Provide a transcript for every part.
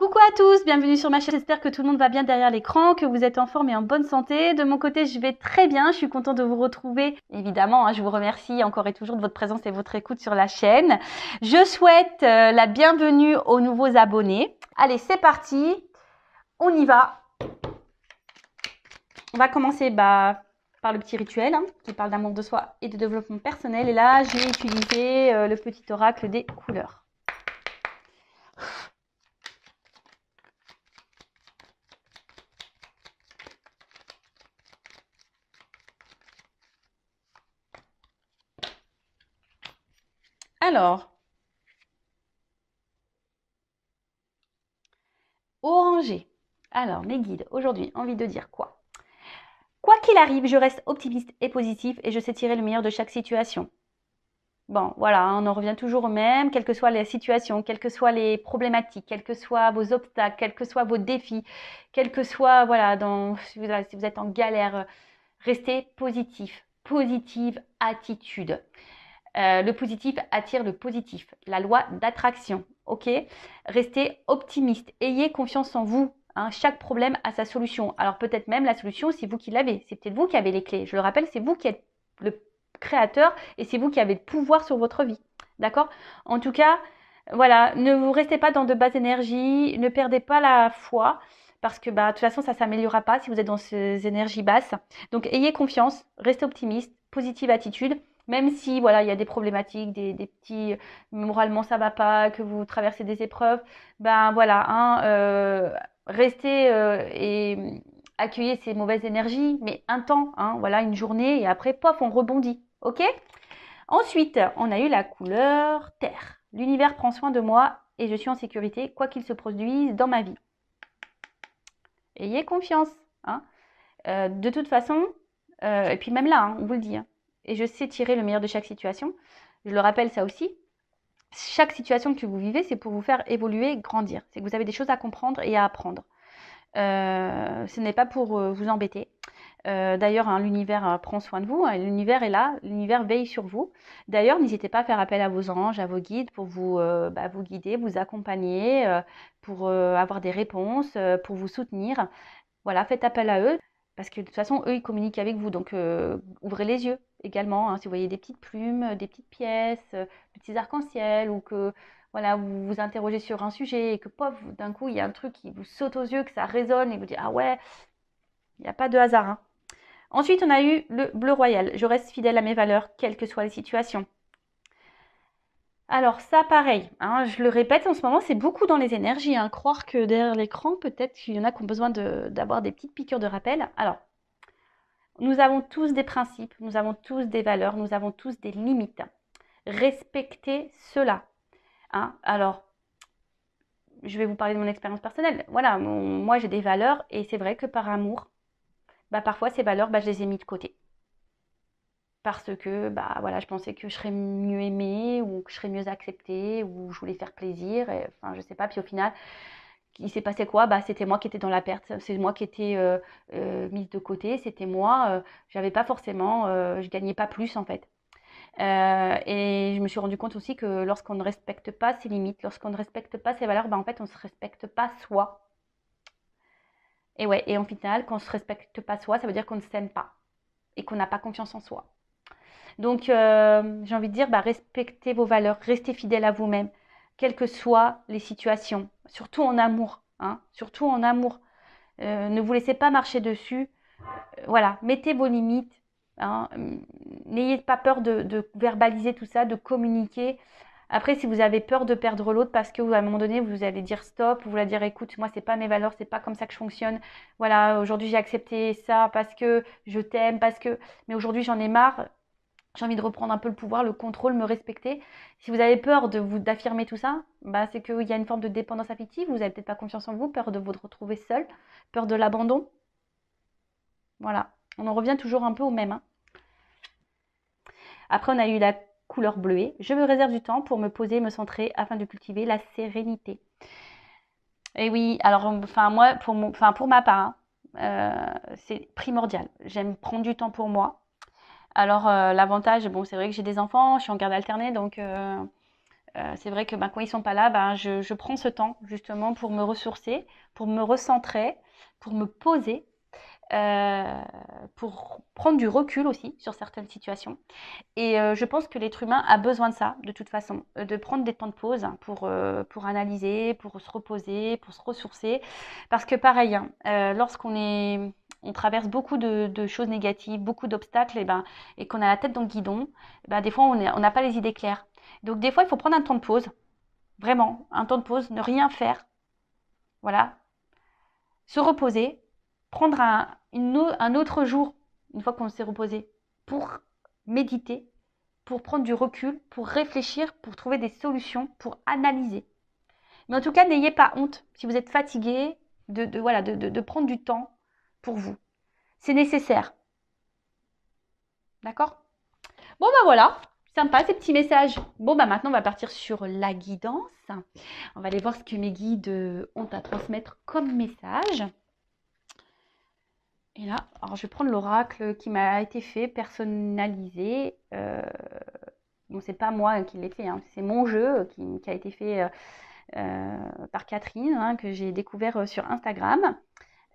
Coucou à tous, bienvenue sur ma chaîne, j'espère que tout le monde va bien derrière l'écran, que vous êtes en forme et en bonne santé. De mon côté, je vais très bien, je suis contente de vous retrouver. Évidemment, je vous remercie encore et toujours de votre présence et votre écoute sur la chaîne. Je souhaite la bienvenue aux nouveaux abonnés. Allez, c'est parti, on y va. On va commencer par le petit rituel qui parle d'amour de soi et de développement personnel. Et là, j'ai utilisé le petit oracle des couleurs. Alors, orangé. Alors, mes guides, aujourd'hui, envie de dire quoi? Quoi qu'il arrive, je reste optimiste et positif et je sais tirer le meilleur de chaque situation. Bon, voilà, on en revient toujours au même, quelles que soient les situations, quelles que soient les problématiques, quels que soient vos obstacles, quels que soient vos défis, quels que soient, voilà, si vous êtes en galère, restez positif, positive attitude. Le positif attire le positif, la loi d'attraction, ok? Restez optimiste, ayez confiance en vous. Chaque problème a sa solution. Alors peut-être même la solution, c'est vous qui l'avez. C'est peut-être vous qui avez les clés. Je le rappelle, c'est vous qui êtes le créateur et c'est vous qui avez le pouvoir sur votre vie. D'accord? En tout cas, voilà, ne vous restez pas dans de basses énergies, ne perdez pas la foi parce que de toute façon, ça ne s'améliorera pas si vous êtes dans ces énergies basses. Donc ayez confiance, restez optimiste, positive attitude. Même si voilà, il y a des problématiques, des petits moralement ça va pas, que vous traversez des épreuves, restez et accueillez ces mauvaises énergies, mais un temps, voilà, une journée et après pof, on rebondit, ok? Ensuite, on a eu la couleur terre. L'univers prend soin de moi et je suis en sécurité, quoi qu'il se produise dans ma vie. Ayez confiance, de toute façon, et puis même là, on vous le dit, et je sais tirer le meilleur de chaque situation. Je le rappelle ça aussi. Chaque situation que vous vivez, c'est pour vous faire évoluer, grandir. C'est que vous avez des choses à comprendre et à apprendre. Ce n'est pas pour vous embêter. D'ailleurs, l'univers prend soin de vous. L'univers est là. L'univers veille sur vous. D'ailleurs, n'hésitez pas à faire appel à vos anges, à vos guides pour vous guider, vous accompagner, pour avoir des réponses, pour vous soutenir. Voilà, faites appel à eux. Parce que de toute façon, eux, ils communiquent avec vous. Donc, ouvrez les yeux également. Si vous voyez des petites plumes, des petites pièces, des petits arcs-en-ciel, ou que voilà, vous vous interrogez sur un sujet et que, pof, d'un coup, il y a un truc qui vous saute aux yeux, que ça résonne et vous dites, ah ouais, il n'y a pas de hasard. Ensuite, on a eu le bleu royal. Je reste fidèle à mes valeurs, quelles que soient les situations. Alors ça, pareil, je le répète, en ce moment, c'est beaucoup dans les énergies. Croire que derrière l'écran, peut-être qu'il y en a qui ont besoin d'avoir des petites piqûres de rappel. Alors, nous avons tous des principes, nous avons tous des valeurs, nous avons tous des limites. Respectez cela. Alors, je vais vous parler de mon expérience personnelle. Voilà, moi j'ai des valeurs et c'est vrai que par amour, parfois ces valeurs, je les ai mis de côté. Parce que voilà, je pensais que je serais mieux aimée ou que je serais mieux acceptée ou je voulais faire plaisir. Enfin, je sais pas. Puis au final, il s'est passé quoi? C'était moi qui étais dans la perte. C'est moi qui étais mise de côté. C'était moi. J'avais pas forcément, je gagnais pas plus en fait. Et je me suis rendu compte aussi que lorsqu'on ne respecte pas ses limites, lorsqu'on ne respecte pas ses valeurs, en fait, on ne se respecte pas soi. Et ouais, et en final, quand on ne se respecte pas soi, ça veut dire qu'on ne s'aime pas et qu'on n'a pas confiance en soi. Donc, j'ai envie de dire, respectez vos valeurs, restez fidèle à vous-même, quelles que soient les situations, surtout en amour. Surtout en amour. Ne vous laissez pas marcher dessus. Voilà, mettez vos limites. N'ayez pas peur de verbaliser tout ça, de communiquer. Après, si vous avez peur de perdre l'autre parce que à un moment donné, vous allez dire stop, vous allez dire écoute, moi, c'est pas mes valeurs, c'est pas comme ça que je fonctionne. Voilà, aujourd'hui, j'ai accepté ça parce que je t'aime, mais aujourd'hui, j'en ai marre. J'ai envie de reprendre un peu le pouvoir, le contrôle, me respecter. Si vous avez peur d'affirmer tout ça, c'est qu'il y a une forme de dépendance affective, vous n'avez peut-être pas confiance en vous, peur de vous retrouver seul, peur de l'abandon. Voilà, on en revient toujours un peu au même. Après, on a eu la couleur bleuée. Je me réserve du temps pour me poser, me centrer afin de cultiver la sérénité. Et oui, alors, moi, pour ma part, c'est primordial. J'aime prendre du temps pour moi. Alors, l'avantage, c'est vrai que j'ai des enfants, je suis en garde alternée, donc C'est vrai que ben, quand ils sont pas là, ben, je prends ce temps justement pour me ressourcer, pour me recentrer, pour me poser, euh, pour prendre du recul aussi sur certaines situations. Et je pense que l'être humain a besoin de ça, de toute façon, de prendre des temps de pause pour analyser, pour se reposer, pour se ressourcer. Parce que pareil, hein, on traverse beaucoup de choses négatives, beaucoup d'obstacles, et qu'on a la tête dans le guidon, des fois on n'a pas les idées claires. Donc des fois, il faut prendre un temps de pause, vraiment, un temps de pause, ne rien faire, voilà, se reposer, prendre un autre jour, une fois qu'on s'est reposé, pour méditer, pour prendre du recul, pour réfléchir, pour trouver des solutions, pour analyser. Mais en tout cas, n'ayez pas honte si vous êtes fatigué de prendre du temps pour vous. C'est nécessaire. D'accord? Bon, ben voilà. Sympa ces petits messages. Bon, bah maintenant, on va partir sur la guidance. On va aller voir ce que mes guides ont à transmettre comme message. Et là, alors je vais prendre l'oracle qui m'a été fait, personnalisé. Bon, c'est pas moi qui l'ai fait, hein, c'est mon jeu qui a été fait par Catherine, hein, que j'ai découvert sur Instagram,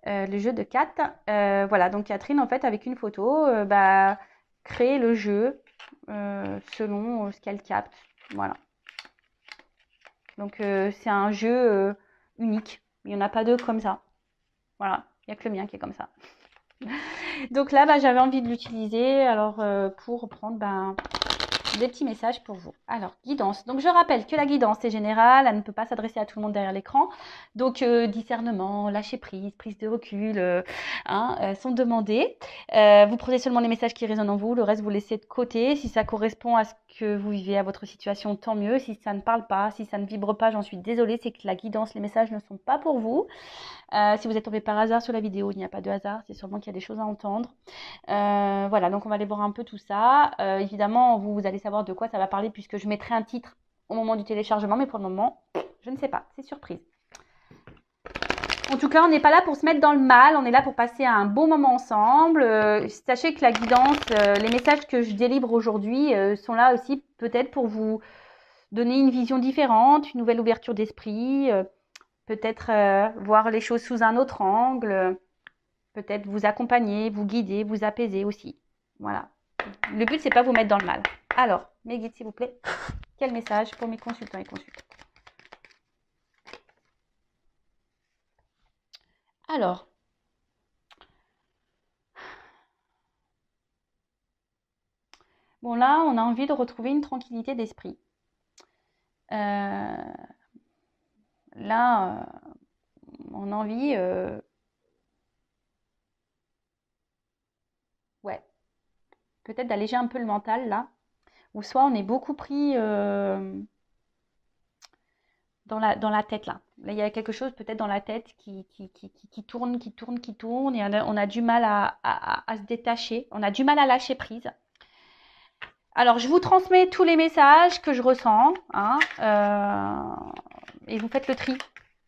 le jeu de Kat. Voilà, donc Catherine, en fait, avec une photo, crée le jeu selon ce qu'elle capte. Voilà. Donc c'est un jeu unique. Il n'y en a pas deux comme ça. Voilà, il n'y a que le mien qui est comme ça. Donc là, j'avais envie de l'utiliser alors pour prendre des petits messages pour vous. Alors, guidance. Donc, je rappelle que la guidance est générale, elle ne peut pas s'adresser à tout le monde derrière l'écran. Donc, discernement, lâcher prise, prise de recul sont demandés. Vous prenez seulement les messages qui résonnent en vous, le reste vous laissez de côté. Si ça correspond à ce que vous vivez, à votre situation, tant mieux. Si ça ne parle pas, si ça ne vibre pas, j'en suis désolée, c'est que la guidance, les messages ne sont pas pour vous. Si vous êtes tombé par hasard sur la vidéo, il n'y a pas de hasard, c'est sûrement qu'il y a des choses à entendre. Voilà, donc on va aller voir un peu tout ça. Évidemment, vous allez savoir de quoi ça va parler puisque je mettrai un titre au moment du téléchargement, mais pour le moment, je ne sais pas, c'est surprise. En tout cas, on n'est pas là pour se mettre dans le mal, on est là pour passer un bon moment ensemble. Sachez que la guidance, les messages que je délivre aujourd'hui sont là aussi peut-être pour vous donner une vision différente, une nouvelle ouverture d'esprit, peut-être voir les choses sous un autre angle, peut-être vous accompagner, vous guider, vous apaiser aussi. Voilà. Le but, c'est pas vous mettre dans le mal. Alors, mes guides, s'il vous plaît, quel message pour mes consultants et consultantes? Alors, bon là, on a envie de retrouver une tranquillité d'esprit. Là, on a envie, ouais, peut-être d'alléger un peu le mental là, ou soit on est beaucoup pris dans la tête là. Là, il y a quelque chose peut-être dans la tête qui tourne, qui tourne, qui tourne, et on a du mal à se détacher, on a du mal à lâcher prise. Alors, je vous transmets tous les messages que je ressens, hein, et vous faites le tri.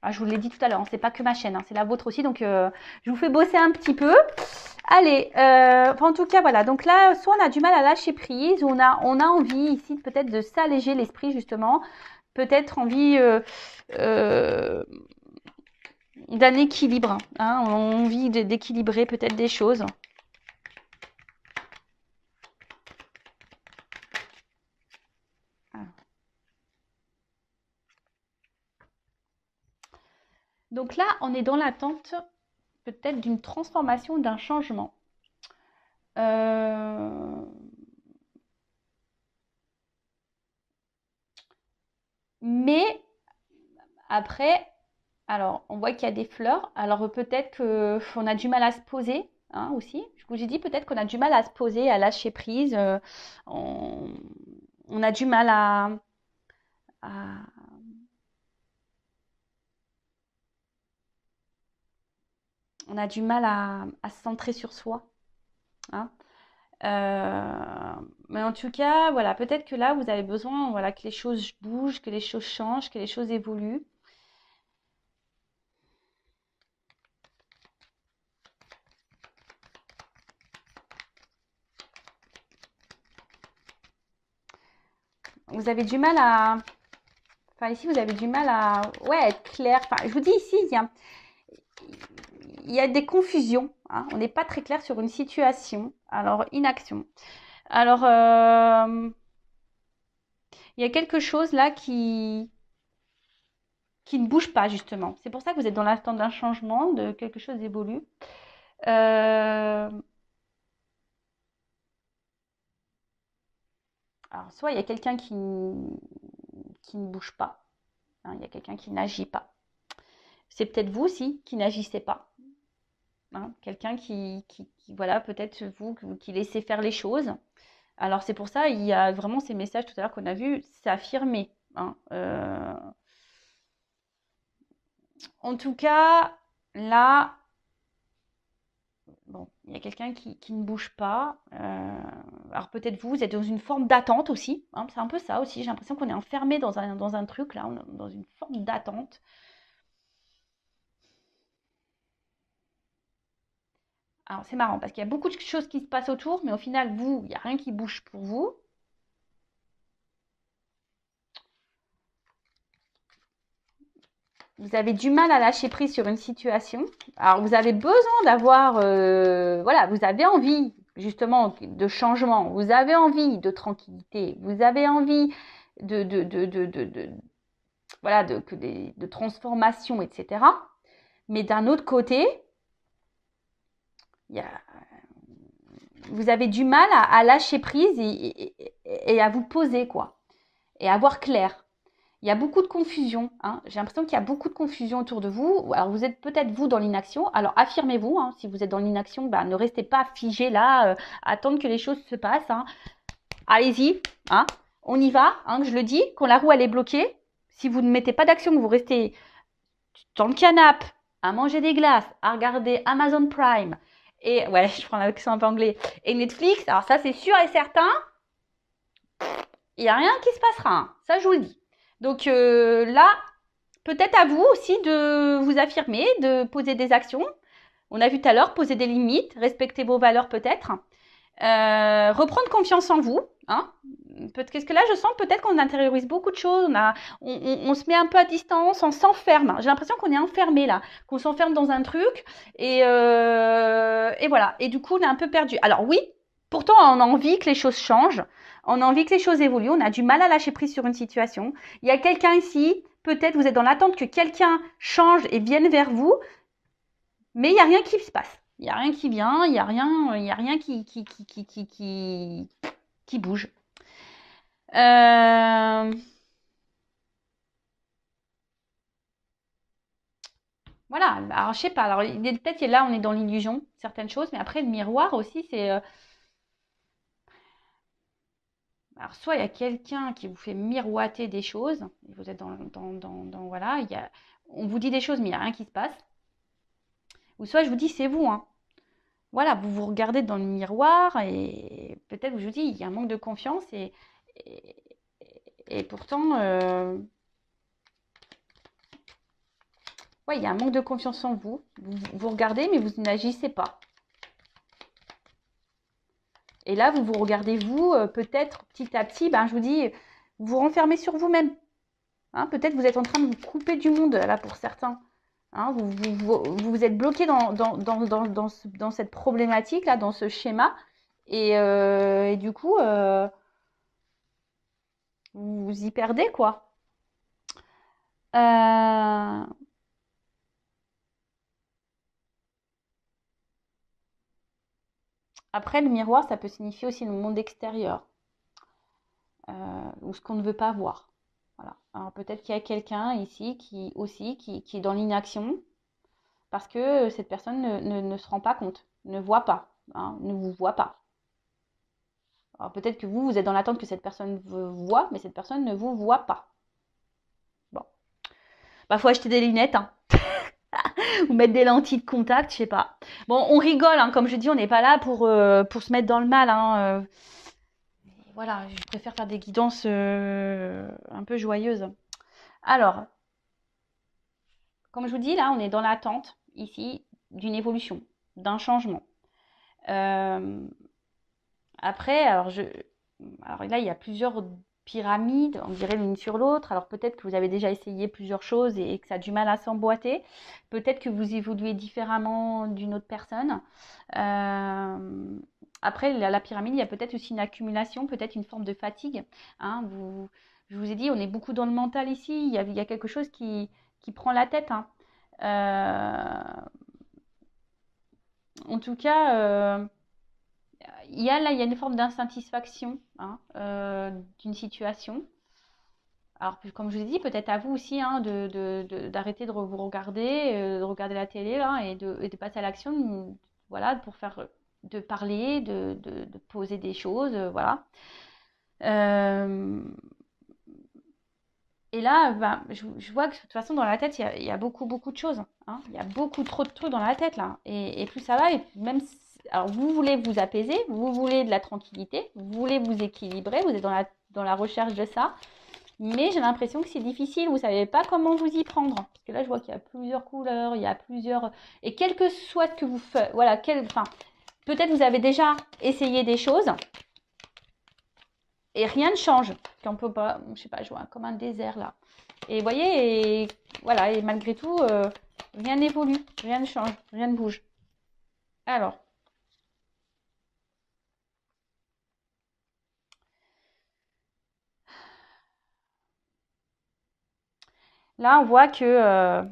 Ah, je vous l'ai dit tout à l'heure, hein, c'est pas que ma chaîne, hein, c'est la vôtre aussi, donc je vous fais bosser un petit peu. Allez, en tout cas, voilà. Donc là, soit on a du mal à lâcher prise, ou on a envie ici peut-être de s'alléger l'esprit justement, peut-être envie d'un équilibre, hein, envie d'équilibrer peut-être des choses. Donc là, on est dans l'attente peut-être d'une transformation, d'un changement. Mais après, alors on voit qu'il y a des fleurs. Alors peut-être qu'on a du mal à se poser hein, aussi. J'ai dit peut-être qu'on a du mal à se poser, à lâcher prise. On, on a du mal à, on a du mal à se centrer sur soi. Hein. Mais en tout cas, voilà, peut-être que là, vous avez besoin voilà, que les choses bougent, que les choses changent, que les choses évoluent. Vous avez du mal Enfin, ici, vous avez du mal à ouais, être clair. Enfin, je vous dis ici, il y a des confusions. Hein. On n'est pas très clair sur une situation. Alors, inaction. Alors, il y a quelque chose là qui ne bouge pas, justement. C'est pour ça que vous êtes dans l'attente d'un changement, de quelque chose d'évolue. Alors, soit il y a quelqu'un qui ne bouge pas. Hein, il y a quelqu'un qui n'agit pas. C'est peut-être vous aussi qui n'agissez pas. Hein, quelqu'un voilà, peut-être vous qui laissez faire les choses. Alors c'est pour ça, il y a vraiment ces messages tout à l'heure qu'on a vus, c'est affirmé. Hein, en tout cas, là, bon, il y a quelqu'un qui ne bouge pas. Alors peut-être vous êtes dans une forme d'attente aussi. Hein, c'est un peu ça aussi. J'ai l'impression qu'on est enfermé dans un truc là, dans une forme d'attente. Alors c'est marrant parce qu'il y a beaucoup de choses qui se passent autour, mais au final, vous, il n'y a rien qui bouge pour vous. Vous avez du mal à lâcher prise sur une situation. Alors, vous avez besoin d'avoir, voilà, vous avez envie justement de changement, vous avez envie de tranquillité, vous avez envie de voilà, de transformation, etc. Mais d'un autre côté, il y a, vous avez du mal à lâcher prise et à vous poser, quoi, et à voir clair. Il y a beaucoup de confusion. Hein. J'ai l'impression qu'il y a beaucoup de confusion autour de vous. Alors, vous êtes peut-être vous dans l'inaction. Alors, affirmez-vous. Hein. Si vous êtes dans l'inaction, bah, ne restez pas figé là, attendre que les choses se passent. Hein. Allez-y. Hein. On y va. Hein, je le dis. Quand la roue elle est bloquée, si vous ne mettez pas d'action, que vous restez dans le canapé, à manger des glaces, à regarder Amazon Prime, et ouais, je prends l'accent un peu anglais, et Netflix, alors ça c'est sûr et certain, il n'y a rien qui se passera. Hein. Ça, je vous le dis. Donc là, peut-être à vous aussi de vous affirmer, de poser des actions. On a vu tout à l'heure, poser des limites, respecter vos valeurs peut-être. Reprendre confiance en vous. Hein. Parce que là, je sens peut-être qu'on intériorise beaucoup de choses. On se met un peu à distance, on s'enferme. J'ai l'impression qu'on est enfermé là, qu'on s'enferme dans un truc. Et voilà. Et du coup, on est un peu perdu. Alors oui, pourtant, on a envie que les choses changent. On a envie que les choses évoluent. On a du mal à lâcher prise sur une situation. Il y a quelqu'un ici, peut-être vous êtes dans l'attente que quelqu'un change et vienne vers vous. Mais il n'y a rien qui se passe. Il n'y a rien qui vient, il n'y a rien qui bouge. Voilà, alors je sais pas. Alors peut-être que là on est dans l'illusion, certaines choses, mais après le miroir aussi, c'est. Alors soit il y a quelqu'un qui vous fait miroiter des choses, et vous êtes voilà, on vous dit des choses, mais il n'y a rien qui se passe. Ou soit je vous dis c'est vous, hein. Voilà, vous vous regardez dans le miroir et peut-être je vous dis il y a un manque de confiance et, et pourtant ouais, il y a un manque de confiance en vous. Vous regardez mais vous n'agissez pas. Et là vous vous regardez vous peut-être petit à petit, ben je vous dis vous vous renfermez sur vous-même. Hein, peut-être vous êtes en train de vous couper du monde là pour certains. Hein, vous êtes bloqué dans cette problématique là, dans ce schéma et du coup vous vous y perdez quoi. Euh, Après, le miroir, ça peut signifier aussi le monde extérieur, ou ce qu'on ne veut pas voir. Voilà. Alors peut-être qu'il y a quelqu'un ici qui est dans l'inaction parce que cette personne ne se rend pas compte, ne voit pas, hein, ne vous voit pas. Alors peut-être que vous êtes dans l'attente que cette personne vous voit, mais cette personne ne vous voit pas. Bon. Bah, faut acheter des lunettes, hein. Ou mettre des lentilles de contact, je sais pas. Bon, on rigole, hein, comme je dis, on n'est pas là pour se mettre dans le mal. Hein, voilà, je préfère faire des guidances un peu joyeuses. Alors, comme je vous dis, là, on est dans l'attente, ici, d'une évolution, d'un changement. Euh, Après, alors là, il y a plusieurs pyramide, on dirait l'une sur l'autre. Alors peut-être que vous avez déjà essayé plusieurs choses et que ça a du mal à s'emboîter. Peut-être que vous évoluez différemment d'une autre personne. Après, la pyramide, il y a peut-être aussi une accumulation, peut-être une forme de fatigue. Hein. Je vous ai dit, on est beaucoup dans le mental ici. Il y a quelque chose qui prend la tête. Hein. En tout cas, il y a une forme d'insatisfaction hein, d'une situation. Alors, comme je vous ai dit, peut-être à vous aussi hein, d'arrêter de vous regarder, de regarder la télé là, et de passer à l'action, voilà, de parler, de poser des choses, voilà. Euh, et là, ben, je vois que de toute façon, dans la tête, il y a beaucoup, beaucoup de choses. Hein. Il y a beaucoup trop de trucs dans la tête, là. Et plus ça va, et même alors, vous voulez vous apaiser, vous voulez de la tranquillité, vous voulez vous équilibrer, vous êtes dans la recherche de ça. Mais j'ai l'impression que c'est difficile, vous ne savez pas comment vous y prendre. Parce que là, je vois qu'il y a plusieurs couleurs, il y a plusieurs... Et quel que soit ce que vous faites, voilà, enfin, peut-être vous avez déjà essayé des choses et rien ne change. Qu'on peut pas, je sais pas, je vois comme un désert là. Et vous voyez, et voilà, et malgré tout, rien n'évolue, rien ne change, rien ne bouge. Alors, là, on voit que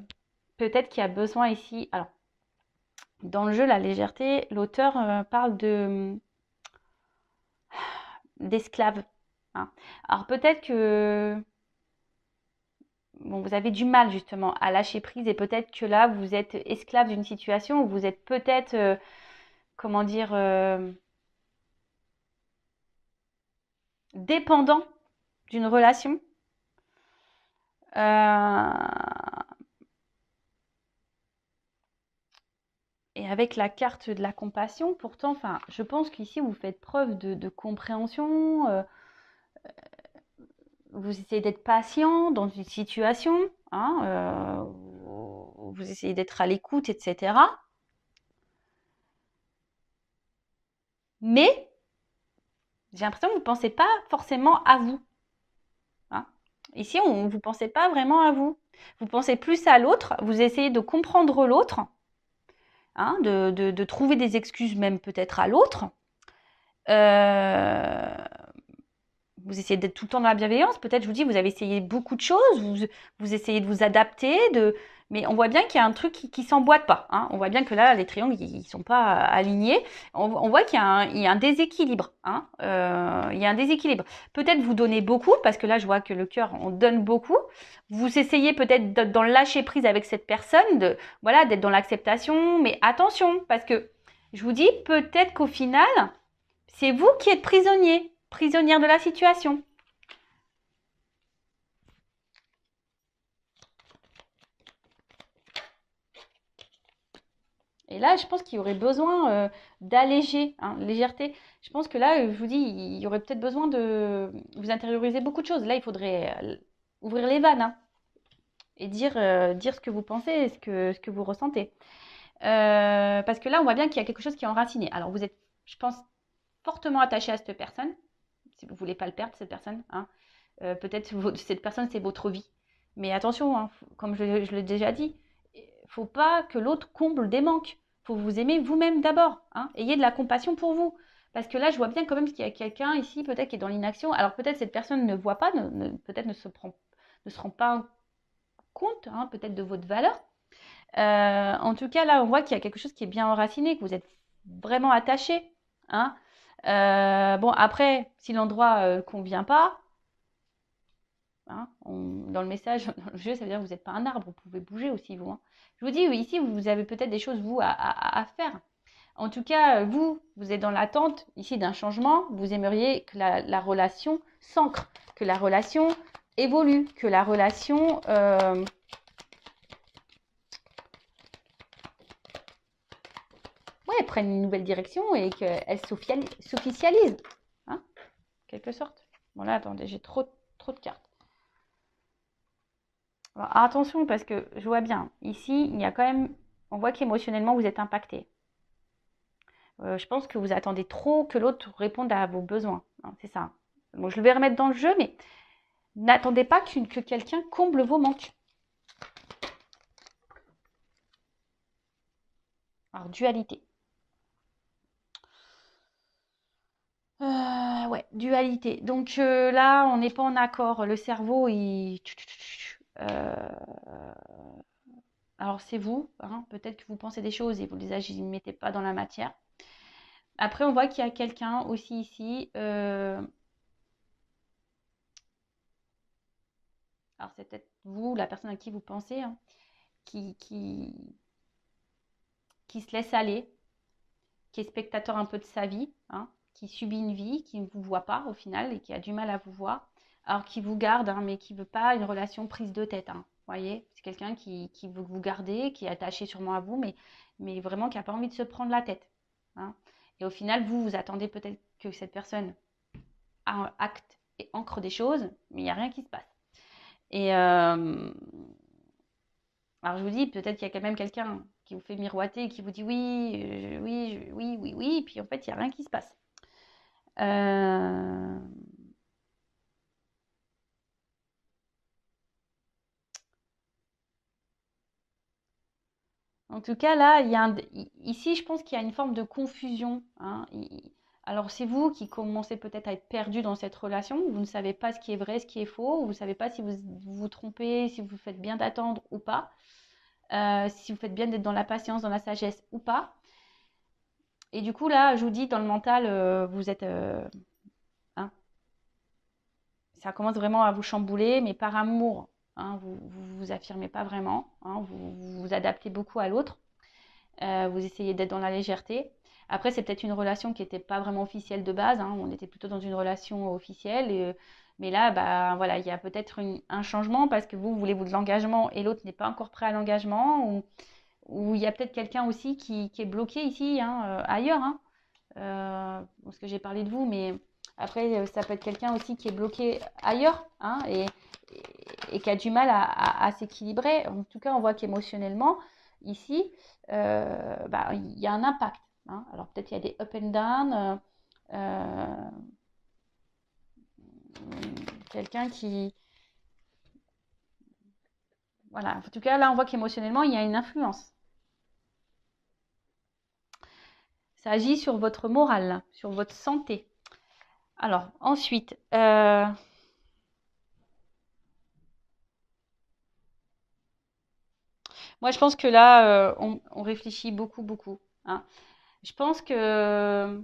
peut-être qu'il y a besoin ici. Alors, dans le jeu, la légèreté, l'auteur parle d'esclaves. Hein. Alors, peut-être que bon, vous avez du mal justement à lâcher prise et peut-être que là, vous êtes esclave d'une situation où vous êtes peut-être, comment dire, dépendant d'une relation. Euh, et avec la carte de la compassion, pourtant, enfin, je pense qu'ici, vous faites preuve de compréhension, vous essayez d'être patient dans une situation, hein, vous essayez d'être à l'écoute, etc. Mais j'ai l'impression que vous ne pensez pas forcément à vous. Hein. Ici, vous ne pensez pas vraiment à vous. Vous pensez plus à l'autre, vous essayez de comprendre l'autre, hein, de trouver des excuses même peut-être à l'autre. Euh, vous essayez d'être tout le temps dans la bienveillance. Peut-être, je vous dis, vous avez essayé beaucoup de choses, vous essayez de vous adapter, mais on voit bien qu'il y a un truc qui ne s'emboîte pas. Hein. On voit bien que là, les triangles, ils ne sont pas alignés. On voit qu'il y a un déséquilibre. Hein. Il y a un déséquilibre. Peut-être vous donnez beaucoup, parce que là, je vois que le cœur, on donne beaucoup. Vous essayez peut-être d'être dans le lâcher-prise avec cette personne, voilà, d'être dans l'acceptation. Mais attention, parce que je vous dis, peut-être qu'au final, c'est vous qui êtes prisonnier, prisonnière de la situation. Et là, je pense qu'il y aurait besoin d'alléger, hein, légèreté. Je pense que là, je vous dis, il y aurait peut-être besoin de vous intérioriser beaucoup de choses. Là, il faudrait ouvrir les vannes hein, et dire ce que vous pensez, ce que vous ressentez. Parce que là, on voit bien qu'il y a quelque chose qui est enraciné. Alors, vous êtes, je pense, fortement attaché à cette personne, si vous ne voulez pas le perdre, cette personne. Hein. Peut-être cette personne, c'est votre vie. Mais attention, hein, comme je l'ai déjà dit, il ne faut pas que l'autre comble des manques. Il faut vous aimer vous-même d'abord. Hein. Ayez de la compassion pour vous. Parce que là, je vois bien quand même qu'il y a quelqu'un ici, peut-être qui est dans l'inaction. Alors peut-être cette personne ne voit pas, peut-être ne se rend pas compte, hein, peut-être de votre valeur. En tout cas, là, on voit qu'il y a quelque chose qui est bien enraciné, que vous êtes vraiment attaché. Hein. Bon, après, si l'endroit ne convient pas, hein, dans le message, dans le jeu, ça veut dire que vous n'êtes pas un arbre, vous pouvez bouger aussi, vous. Hein. Je vous dis, oui, ici, vous avez peut-être des choses, vous, à faire. En tout cas, vous êtes dans l'attente ici d'un changement. Vous aimeriez que la relation s'ancre, que la relation évolue, que la relation ouais, prenne une nouvelle direction et qu'elle s'officialise. Hein, en quelque sorte. Bon là, attendez, j'ai trop de cartes. Alors, attention, parce que je vois bien, ici, il y a quand même, on voit qu'émotionnellement, vous êtes impacté. Je pense que vous attendez trop que l'autre réponde à vos besoins. Hein, c'est ça. Bon, je vais remettre dans le jeu, mais n'attendez pas que quelqu'un comble vos manques. Alors, dualité. Ouais, dualité. Donc là, on n'est pas en accord. Le cerveau, il... alors c'est vous, hein, peut-être que vous pensez des choses et vous les mettez pas dans la matière. Après, on voit qu'il y a quelqu'un aussi ici. Alors c'est peut-être vous, la personne à qui vous pensez, hein, qui, qui, qui se laisse aller, qui est spectateur un peu de sa vie, hein, qui subit une vie, qui ne vous voit pas au final et qui a du mal à vous voir, alors qui vous garde, hein, mais qui ne veut pas une relation prise de tête. Hein, voyez, c'est quelqu'un qui veut vous garder, qui est attaché sûrement à vous, mais vraiment qui n'a pas envie de se prendre la tête. Hein. Et au final, vous attendez peut-être que cette personne acte et ancre des choses, mais il n'y a rien qui se passe. Et alors je vous dis, peut-être qu'il y a quand même quelqu'un qui vous fait miroiter et qui vous dit oui, oui, oui, oui, oui, et puis en fait, il n'y a rien qui se passe. Euh, En tout cas, là, ici, je pense qu'il y a une forme de confusion. Hein. Alors, c'est vous qui commencez peut-être à être perdu dans cette relation. Vous ne savez pas ce qui est vrai, ce qui est faux. Vous ne savez pas si vous vous trompez, si vous faites bien d'attendre ou pas. Si vous faites bien d'être dans la patience, dans la sagesse ou pas. Et du coup, là, je vous dis, dans le mental, vous êtes... hein, ça commence vraiment à vous chambouler, mais par amour. Hein, vous ne vous affirmez pas vraiment. Hein, vous vous adaptez beaucoup à l'autre. Vous essayez d'être dans la légèreté. Après, c'est peut-être une relation qui n'était pas vraiment officielle de base. Hein, on était plutôt dans une relation officielle. Mais là, bah, voilà, il y a peut-être un changement parce que vous voulez de l'engagement et l'autre n'est pas encore prêt à l'engagement. Ou il y a peut-être quelqu'un aussi qui est bloqué ici, hein, ailleurs. Hein. Parce que j'ai parlé de vous, mais après, ça peut être quelqu'un aussi qui est bloqué ailleurs, hein, et qui a du mal à s'équilibrer. En tout cas, on voit qu'émotionnellement, ici, bah, il y a un impact. Hein. Alors peut-être il y a des up and down, euh, quelqu'un qui... Voilà, en tout cas, là, on voit qu'émotionnellement, il y a une influence. Ça agit sur votre morale, sur votre santé. Alors, ensuite, moi, je pense que là, on réfléchit beaucoup, beaucoup. Hein. Je pense que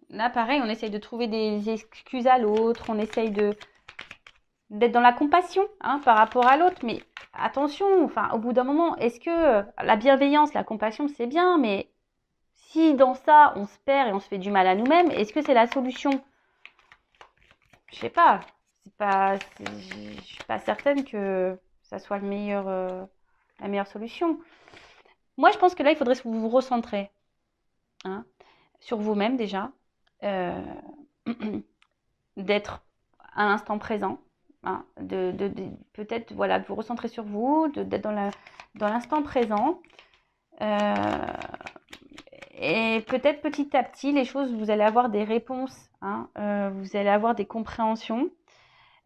là, pareil, on essaye de trouver des excuses à l'autre, on essaye d'être dans la compassion, hein, par rapport à l'autre. Mais attention, enfin, au bout d'un moment, est-ce que la bienveillance, la compassion, c'est bien, mais si dans ça, on se perd et on se fait du mal à nous-mêmes, est-ce que c'est la solution? Je sais pas. Je suis pas certaine que ça soit la meilleure solution. Moi, je pense que là, il faudrait vous recentrer, hein, sur vous-même déjà, euh, d'être à l'instant présent, hein, peut-être voilà, de vous recentrer sur vous, d'être dans l'instant présent. Euh, et peut-être petit à petit, les choses, vous allez avoir des réponses, hein, vous allez avoir des compréhensions.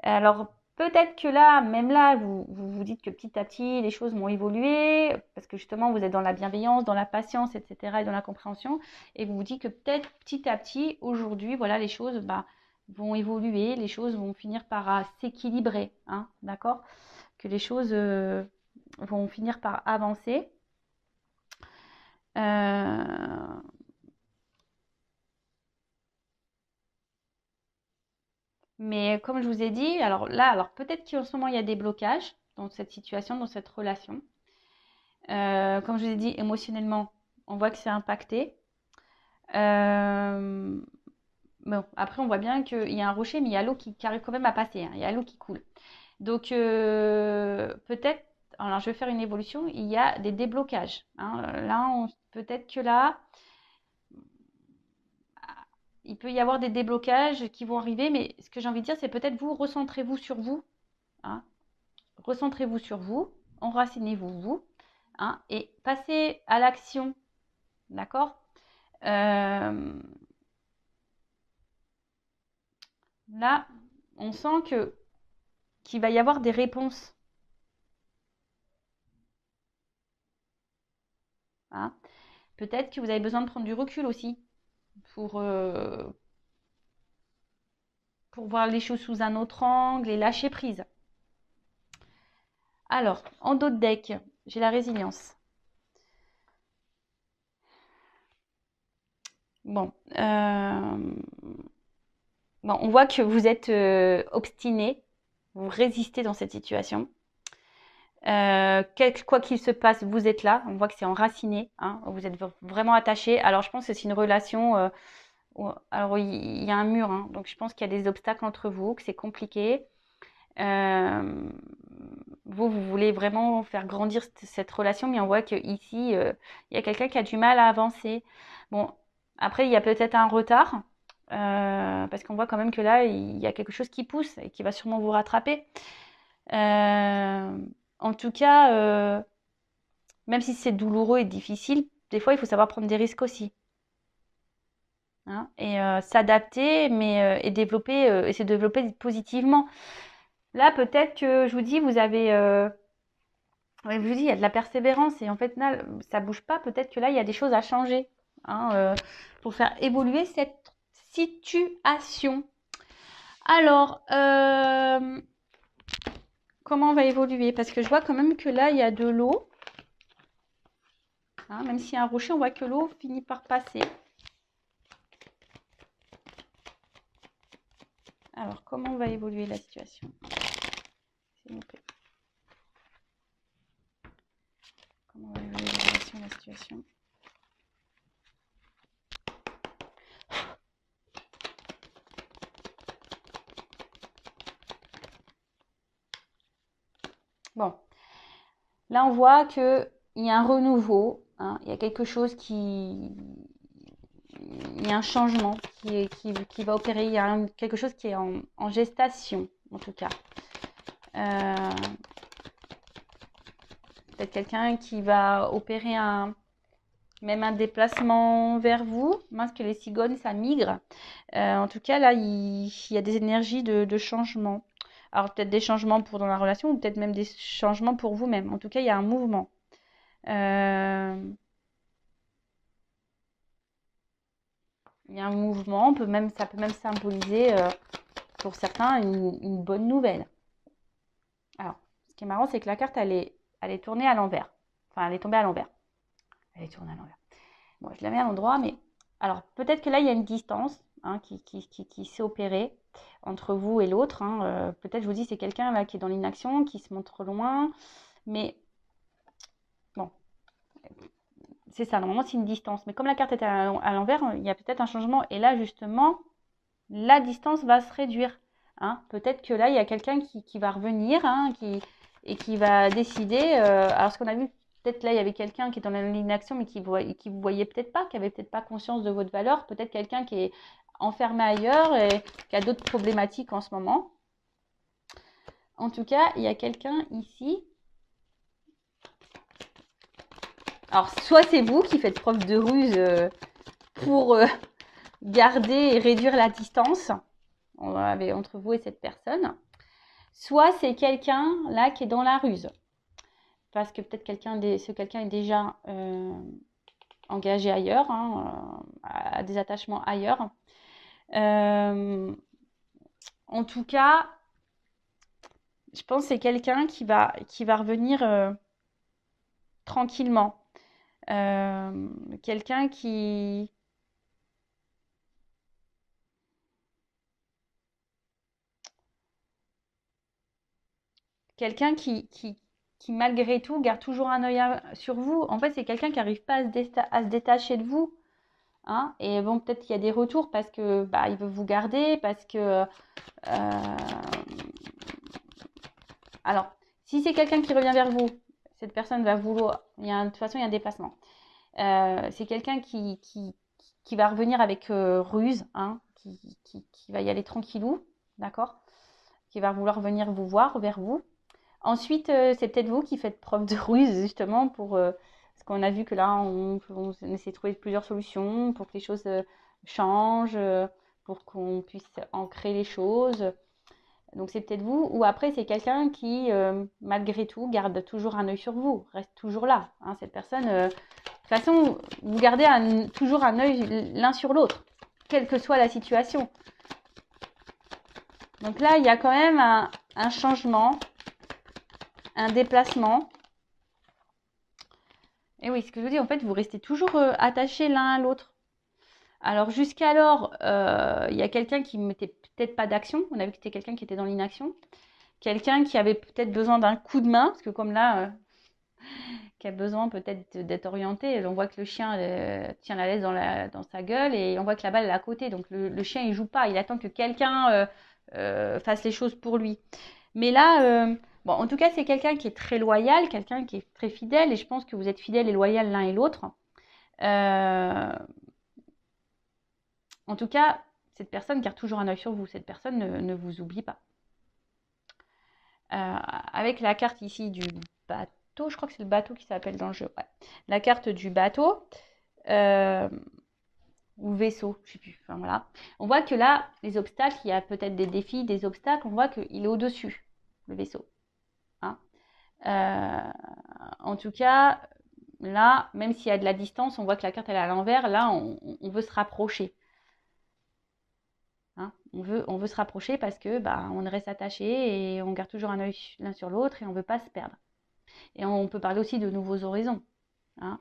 Alors, peut-être que là, même là, vous dites que petit à petit, les choses vont évoluer, parce que justement, vous êtes dans la bienveillance, dans la patience, etc., et dans la compréhension, et vous vous dites que peut-être petit à petit, aujourd'hui, voilà, les choses vont évoluer, les choses vont finir par s'équilibrer, hein, d'accord? Que les choses vont finir par avancer. Euh, mais comme je vous ai dit, alors là, alors peut-être qu'en ce moment, il y a des blocages dans cette situation, dans cette relation. Comme je vous ai dit, émotionnellement, on voit que c'est impacté. Euh, bon, après, on voit bien qu'il y a un rocher, mais il y a l'eau qui arrive quand même à passer. Hein. Il y a l'eau qui coule. Donc, peut-être, alors je vais faire une évolution, il y a des déblocages. Hein. Là, peut-être que là, il peut y avoir des déblocages qui vont arriver, mais ce que j'ai envie de dire, c'est peut-être vous, recentrez-vous sur vous. Hein. Recentrez-vous sur vous, enracinez-vous, vous, hein, et passez à l'action. D'accord. Là, on sent qu'il va y avoir des réponses. Hein. Peut-être que vous avez besoin de prendre du recul aussi pour, euh, pour voir les choses sous un autre angle et lâcher prise. Alors, en dos de deck, j'ai la résilience. Bon, bon, on voit que vous êtes obstiné, vous résistez dans cette situation. Quoi qu'il se passe, vous êtes là. On voit que c'est enraciné. Hein, vous êtes vraiment attaché. Alors, je pense que c'est une relation. Alors, il y a un mur. Hein, donc, je pense qu'il y a des obstacles entre vous, que c'est compliqué. Euh, vous voulez vraiment faire grandir cette relation, mais on voit qu'ici, il y a quelqu'un qui a du mal à avancer. Bon, après, il y a peut-être un retard, parce qu'on voit quand même que là, il y a quelque chose qui pousse et qui va sûrement vous rattraper. En tout cas, même si c'est douloureux et difficile, des fois, il faut savoir prendre des risques aussi. Hein, et s'adapter, mais et développer, essayer de développer positivement. Là, peut-être que je vous dis, vous avez, ouais, je vous dis, il y a de la persévérance et en fait, là, ça bouge pas. Peut-être que là, il y a des choses à changer, hein, pour faire évoluer cette situation. Alors, comment on va évoluer? Parce que je vois quand même que là, il y a de l'eau. Hein, même s'il y a un rocher, on voit que l'eau finit par passer. Alors, comment va évoluer la situation? S'il vous plaît. Comment va évoluer la situation? Bon, là, on voit qu'il y a un renouveau. Hein, il y a quelque chose qui... Il y a un changement qui va opérer. Il y a quelque chose qui est en gestation, en tout cas. Peut-être quelqu'un qui va opérer même un déplacement vers vous. Parce que les cigognes, ça migre. En tout cas, là, il y a des énergies de changement. Alors, peut-être des changements pour dans la relation ou peut-être même des changements pour vous-même. En tout cas, il y a un mouvement. Il y a un mouvement. Ça peut même symboliser, pour certains, une bonne nouvelle. Alors, ce qui est marrant, c'est que la carte, elle est tournée à l'envers. Enfin, elle est tombée à l'envers. Elle est tournée à l'envers. Bon, je la mets à l'endroit, mais... Alors, peut-être que là, il y a une distance, hein, qui s'est opérée entre vous et l'autre. Hein. Peut-être, je vous dis, c'est quelqu'un là qui est dans l'inaction, qui se montre loin. Mais, bon, c'est ça. Normalement, c'est une distance. Mais comme la carte est à l'envers, il y a peut-être un changement. Et là, justement, la distance va se réduire. Hein. Peut-être que là, il y a quelqu'un qui va revenir, hein, et qui va décider. Alors, ce qu'on a vu, peut-être là, il y avait quelqu'un qui est dans l'inaction, mais qui vous voyait peut-être pas, qui avait peut-être pas conscience de votre valeur. Peut-être quelqu'un qui est enfermé ailleurs et qui a d'autres problématiques en ce moment. En tout cas, il y a quelqu'un ici. Alors, soit c'est vous qui faites preuve de ruse pour garder et réduire la distance entre vous et cette personne. Soit c'est quelqu'un là qui est dans la ruse. Parce que peut-être ce quelqu'un est déjà engagé ailleurs, hein, à des attachements ailleurs. En tout cas, je pense que c'est quelqu'un qui va revenir tranquillement. Quelqu'un qui... Quelqu'un qui, malgré tout, garde toujours un œil sur vous. En fait, c'est quelqu'un qui n'arrive pas à se détacher de vous. Hein. Et bon, peut-être qu'il y a des retours parce que il veut vous garder, parce que... alors, si c'est quelqu'un qui revient vers vous, cette personne va vouloir... de toute façon, il y a un déplacement. C'est quelqu'un qui va revenir avec ruse, hein, qui va y aller tranquillou, d'accord, qui va vouloir venir vous voir, vers vous. Ensuite, c'est peut-être vous qui faites preuve de ruse, justement, parce qu'on a vu que là, on essaie de trouver plusieurs solutions pour que les choses changent, pour qu'on puisse ancrer les choses. Donc c'est peut-être vous, ou après c'est quelqu'un qui, malgré tout, garde toujours un œil sur vous, reste toujours là. Hein, cette personne, de toute façon, vous gardez toujours un œil l'un sur l'autre, quelle que soit la situation. Donc là, il y a quand même un changement, un déplacement. Et oui, ce que je vous dis, en fait, vous restez toujours attachés l'un à l'autre. Alors jusqu'alors, il y a quelqu'un qui ne mettait peut-être pas d'action. On a vu que c'était quelqu'un qui était dans l'inaction. Quelqu'un qui avait peut-être besoin d'un coup de main, parce que comme là, qui a besoin peut-être d'être orienté. On voit que le chien tient la laisse dans sa gueule et on voit que la balle est à côté. Donc le chien, il joue pas. Il attend que quelqu'un fasse les choses pour lui. Mais là, bon, en tout cas, c'est quelqu'un qui est très loyal, quelqu'un qui est très fidèle. Et je pense que vous êtes fidèles et loyal l'un et l'autre. En tout cas, cette personne garde toujours un œil sur vous. Cette personne ne vous oublie pas. Avec la carte ici du bateau, je crois que c'est le bateau qui s'appelle dans le jeu. Ouais. La carte du bateau ou vaisseau, je sais plus. Enfin voilà. On voit que là, les obstacles, il y a peut-être des défis, des obstacles. On voit qu'il est au-dessus, le vaisseau. Hein. En tout cas, là, même s'il y a de la distance, on voit que la carte elle est à l'envers. Là, on veut se rapprocher. Hein, on veut se rapprocher parce que on reste attaché et on garde toujours un œil l'un sur l'autre et on ne veut pas se perdre. Et on peut parler aussi de nouveaux horizons. Hein.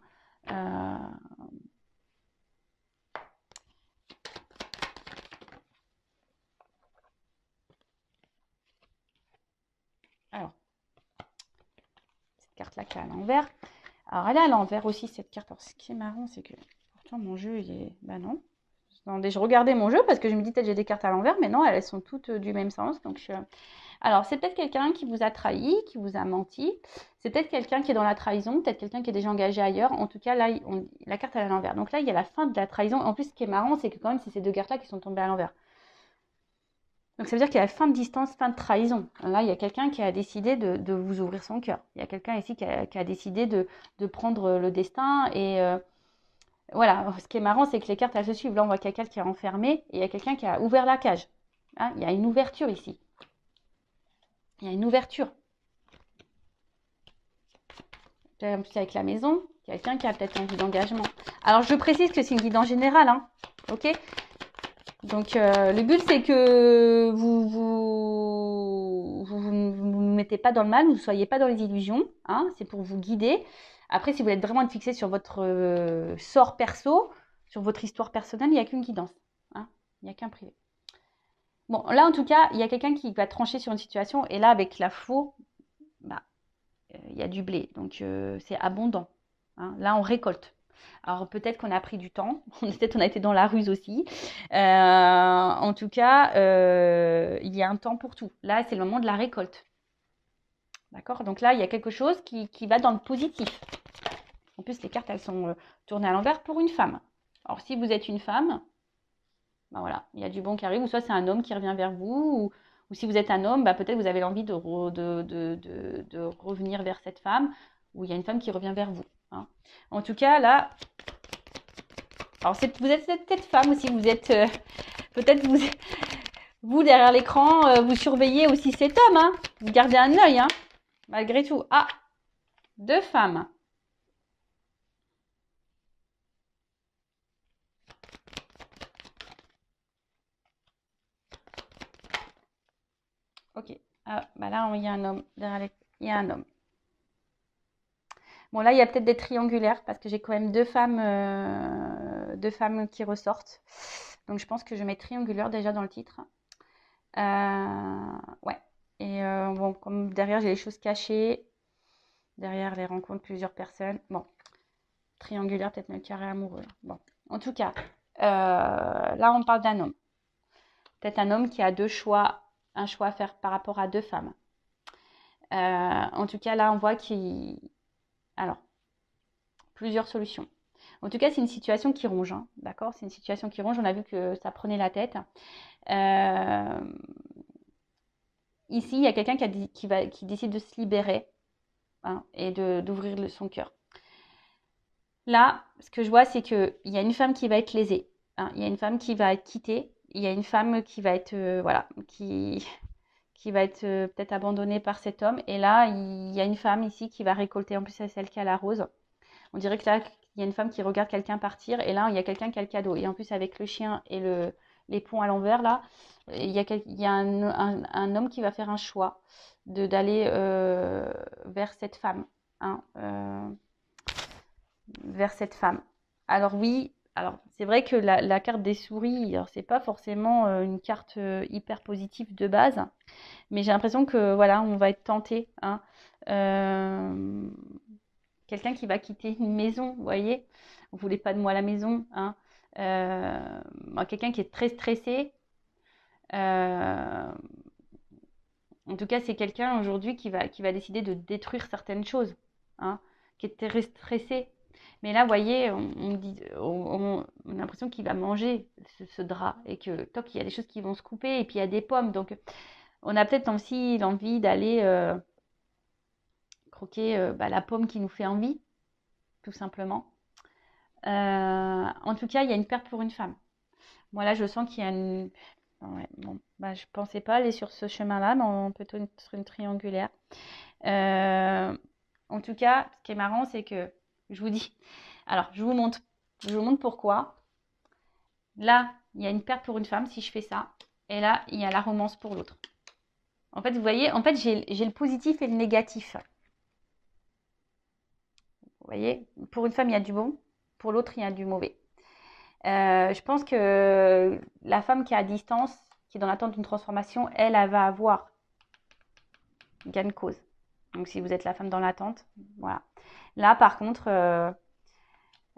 Alors, cette carte-là qui est à l'envers. Alors, elle est à l'envers aussi, cette carte. Alors, ce qui est marrant, c'est que pourtant mon jeu, il est... non. Attendez, je regardais mon jeu parce que je me dis peut-être j'ai des cartes à l'envers, mais non, elles sont toutes du même sens. Donc, alors, c'est peut-être quelqu'un qui vous a trahi, qui vous a menti. C'est peut-être quelqu'un qui est dans la trahison, peut-être quelqu'un qui est déjà engagé ailleurs. En tout cas, là, la carte elle est à l'envers. Donc là, il y a la fin de la trahison. En plus, ce qui est marrant, c'est que quand même, c'est ces deux cartes-là qui sont tombées à l'envers. Donc ça veut dire qu'il y a fin de distance, fin de trahison. Là, il y a quelqu'un qui a décidé de vous ouvrir son cœur. Il y a quelqu'un ici qui a décidé de prendre le destin. Et voilà, ce qui est marrant, c'est que les cartes, elles se suivent. Là, on voit quelqu'un qui est enfermé et il y a quelqu'un qui a ouvert la cage. Hein, il y a une ouverture ici. Il y a une ouverture. En plus, avec la maison, quelqu'un qui a peut-être envie d'engagement. Alors, je précise que c'est une guidance générale. Hein, ok ? Donc, le but, c'est que vous ne mettez pas dans le mal, vous ne soyez pas dans les illusions. Hein, c'est pour vous guider. Après, si vous êtes vraiment fixé sur votre sort perso, sur votre histoire personnelle, il n'y a qu'une guidance. Hein, il n'y a qu'un privé. Bon, là, en tout cas, il y a quelqu'un qui va trancher sur une situation. Et là, avec la faux, il y a du blé. Donc, c'est abondant. Hein, là, on récolte. Alors peut-être qu'on a pris du temps, peut-être on a été dans la ruse aussi. En tout cas, il y a un temps pour tout. Là, c'est le moment de la récolte. D'accord? Donc là, il y a quelque chose qui va dans le positif. En plus, les cartes, elles sont tournées à l'envers pour une femme. Alors si vous êtes une femme, voilà, il y a du bon qui arrive. Ou soit c'est un homme qui revient vers vous, ou si vous êtes un homme, peut-être vous avez l'envie de revenir vers cette femme, ou il y a une femme qui revient vers vous. Hein. En tout cas, là... Alors, vous êtes peut-être femme aussi, vous êtes peut-être vous derrière l'écran, vous surveillez aussi cet homme, hein. Vous gardez un œil, hein, malgré tout. Ah, deux femmes. Ok. Ah, là, il y a un homme derrière il y a un homme. Bon, là, il y a peut-être des triangulaires parce que j'ai quand même deux femmes qui ressortent. Donc, je pense que je mets triangulaire déjà dans le titre. Ouais. Et bon, comme derrière, j'ai les choses cachées. Derrière les rencontres, plusieurs personnes. Bon, triangulaire, peut-être même carré amoureux. Bon, en tout cas, là, on parle d'un homme. Peut-être un homme qui a un choix à faire par rapport à deux femmes. En tout cas, là, on voit qu'il... Alors, plusieurs solutions. En tout cas, c'est une situation qui ronge, hein, d'accord? C'est une situation qui ronge. On a vu que ça prenait la tête. Ici, il y a quelqu'un qui décide de se libérer, hein, et d'ouvrir son cœur. Là, ce que je vois, c'est qu'il y a une femme qui va être lésée. Hein, il y a une femme qui va être quittée. Il y a une femme qui va être, voilà, qui qui va être peut-être abandonnée par cet homme. Et là, il y a une femme ici qui va récolter. En plus, c'est celle qui a la rose. On dirait que là, il y a une femme qui regarde quelqu'un partir. Et là, il y a quelqu'un qui a le cadeau. Et en plus, avec le chien et les ponts à l'envers, là, il y a un homme qui va faire un choix d'aller vers cette femme. Hein, vers cette femme. Alors oui, alors c'est vrai que la carte des souris, alors c'est pas forcément une carte hyper positive de base, mais j'ai l'impression que voilà, on va être tenté, hein. Euh, Quelqu'un qui va quitter une maison, vous voyez, vous voulez pas de moi à la maison, hein. Quelqu'un qui est très stressé. Euh, En tout cas, c'est quelqu'un aujourd'hui qui va décider de détruire certaines choses, hein, qui est très stressé. Mais là, vous voyez, on a l'impression qu'il va manger ce drap et que toc, il y a des choses qui vont se couper et puis il y a des pommes. Donc, on a peut-être aussi l'envie d'aller croquer la pomme qui nous fait envie, tout simplement. En tout cas, il y a une perte pour une femme. Moi, là, je sens qu'il y a une... Ouais, bon, je pensais pas aller sur ce chemin-là, mais plutôt sur une triangulaire. Euh, En tout cas, ce qui est marrant, c'est que je vous dis, alors je vous montre pourquoi. Là, il y a une perte pour une femme si je fais ça, et là, il y a la romance pour l'autre. En fait, vous voyez, en fait, j'ai le positif et le négatif. Vous voyez, pour une femme, il y a du bon, pour l'autre, il y a du mauvais. Je pense que la femme qui est à distance, qui est dans l'attente d'une transformation, elle va avoir gain de cause. Donc, si vous êtes la femme dans l'attente, voilà. Là, par contre,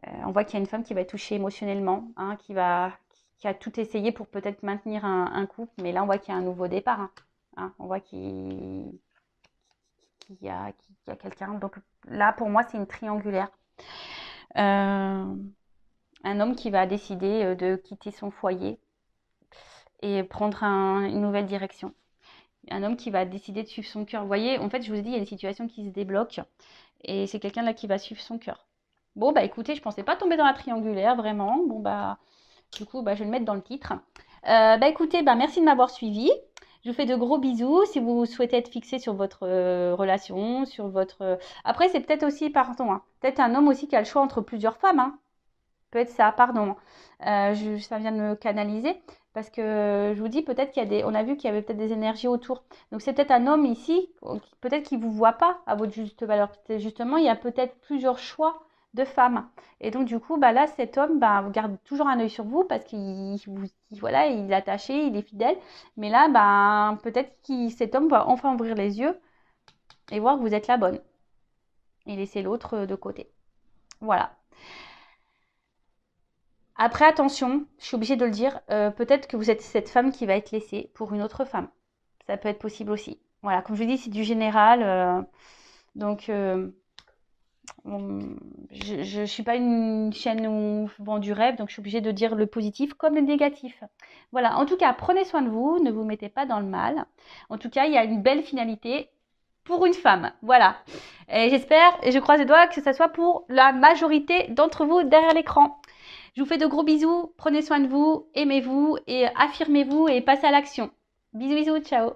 on voit qu'il y a une femme qui va être touchée émotionnellement, hein, qui a tout essayé pour peut-être maintenir un couple, mais là, on voit qu'il y a un nouveau départ. Hein. On voit qu'il y a quelqu'un. Donc là, pour moi, c'est une triangulaire. Un homme qui va décider de quitter son foyer et prendre une nouvelle direction. Un homme qui va décider de suivre son cœur. Vous voyez, en fait, je vous ai dit, il y a des situations qui se débloquent et c'est quelqu'un là qui va suivre son cœur. Bon, écoutez, je pensais pas tomber dans la triangulaire, vraiment. Bon, du coup, je vais le mettre dans le titre. Écoutez, merci de m'avoir suivi. Je vous fais de gros bisous. Si vous souhaitez être fixé sur votre relation, sur votre... Après, c'est peut-être aussi, pardon, hein, peut-être un homme aussi qui a le choix entre plusieurs femmes. Hein. Peut-être ça, pardon. Ça vient de me canaliser. Parce que je vous dis, peut-être on a vu qu'il y avait peut-être des énergies autour. Donc, c'est peut-être un homme ici, peut-être qu'il ne vous voit pas à votre juste valeur. Justement, il y a peut-être plusieurs choix de femmes. Et donc, du coup, là, cet homme, vous garde toujours un œil sur vous parce voilà, il est attaché, il est fidèle. Mais là, peut-être que cet homme va enfin ouvrir les yeux et voir que vous êtes la bonne. Et laisser l'autre de côté. Voilà. Après, attention, je suis obligée de le dire, peut-être que vous êtes cette femme qui va être laissée pour une autre femme. Ça peut être possible aussi. Voilà, comme je vous dis, c'est du général. Donc, je ne suis pas une chaîne où je vends du rêve, donc je suis obligée de dire le positif comme le négatif. Voilà, en tout cas, prenez soin de vous, ne vous mettez pas dans le mal. En tout cas, il y a une belle finalité pour une femme. Voilà. Et j'espère et je croise les doigts que ce soit pour la majorité d'entre vous derrière l'écran. Je vous fais de gros bisous, prenez soin de vous, aimez-vous et affirmez-vous et passez à l'action. Bisous, bisous, ciao.